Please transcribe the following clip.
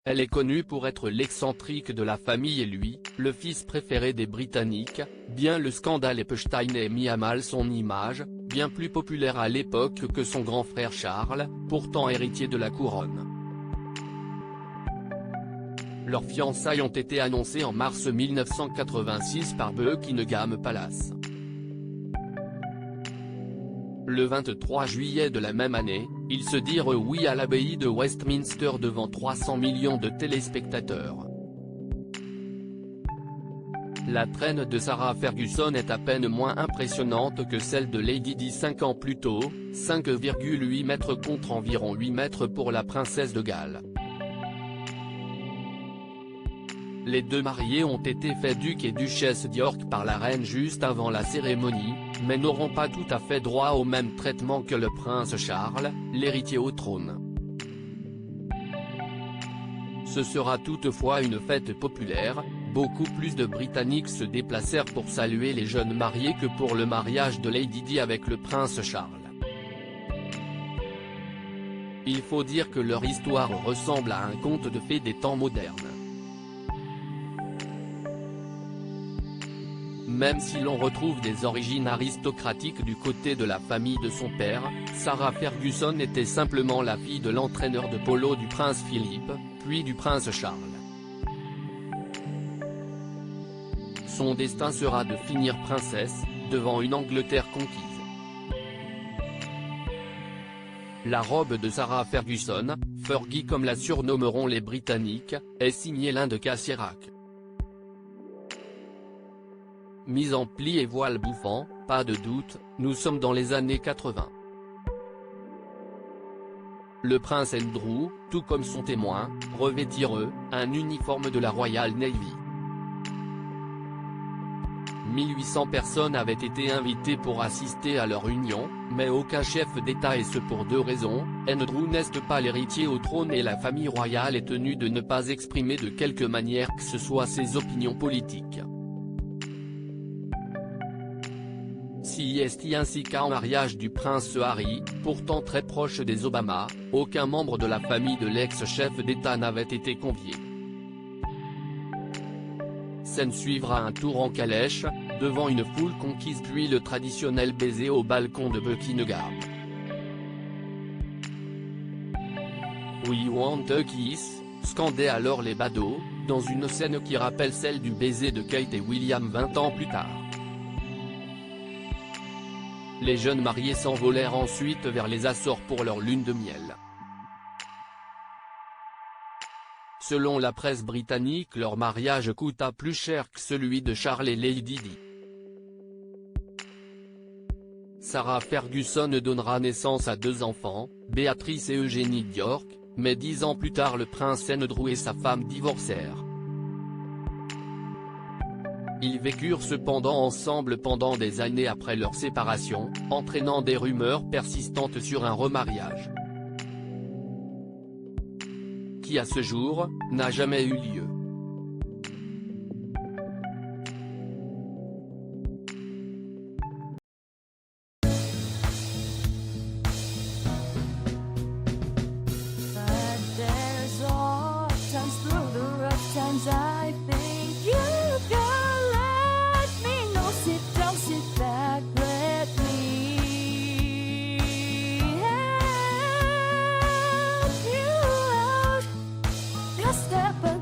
Elle est connue pour être l'excentrique de la famille et lui, le fils préféré des Britanniques. Bien le scandale Epstein ait mis à mal son image, bien plus populaire à l'époque que son grand frère Charles, pourtant héritier de la couronne. Leurs fiançailles ont été annoncées en mars 1986 par Buckingham Palace. Le 23 juillet de la même année, ils se dirent oui à l'abbaye de Westminster devant 300 millions de téléspectateurs. La traîne de Sarah Ferguson est à peine moins impressionnante que celle de Lady Di 5 ans plus tôt, 5,8 mètres contre environ 8 mètres pour la princesse de Galles. Les deux mariés ont été faits duc et duchesse d'York par la reine juste avant la cérémonie, mais n'auront pas tout à fait droit au même traitement que le prince Charles, l'héritier au trône. Ce sera toutefois une fête populaire, beaucoup plus de Britanniques se déplacèrent pour saluer les jeunes mariés que pour le mariage de Lady Di avec le prince Charles. Il faut dire que leur histoire ressemble à un conte de fées des temps modernes. Même si l'on retrouve des origines aristocratiques du côté de la famille de son père, Sarah Ferguson était simplement la fille de l'entraîneur de polo du prince Philippe, puis du prince Charles. Son destin sera de finir princesse, devant une Angleterre conquise. La robe de Sarah Ferguson, Fergie comme la surnommeront les Britanniques, est signée Lynde Cassierac. Mise en pli et voile bouffant, pas de doute, nous sommes dans les années 80. Le prince Andrew, tout comme son témoin, revêtirent, un uniforme de la Royal Navy. 1800 personnes avaient été invitées pour assister à leur union, mais aucun chef d'État et ce pour deux raisons, Andrew n'est pas l'héritier au trône et la famille royale est tenue de ne pas exprimer de quelque manière que ce soit ses opinions politiques. Si est ainsi qu'en mariage du prince Harry, pourtant très proche des Obama, aucun membre de la famille de l'ex-chef d'État n'avait été convié. Scène suivra un tour en calèche, devant une foule conquise puis le traditionnel baiser au balcon de Buckingham. We want a kiss, scandaient alors les badauds, dans une scène qui rappelle celle du baiser de Kate et William 20 ans plus tard. Les jeunes mariés s'envolèrent ensuite vers les Açores pour leur lune de miel. Selon la presse britannique, leur mariage coûta plus cher que celui de Charles et Lady Di. Sarah Ferguson donnera naissance à deux enfants, Béatrice et Eugénie d'York, mais 10 ans plus tard le prince Andrew et sa femme divorcèrent. Ils vécurent cependant ensemble pendant des années après leur séparation, entraînant des rumeurs persistantes sur un remariage, qui à ce jour, n'a jamais eu lieu. Step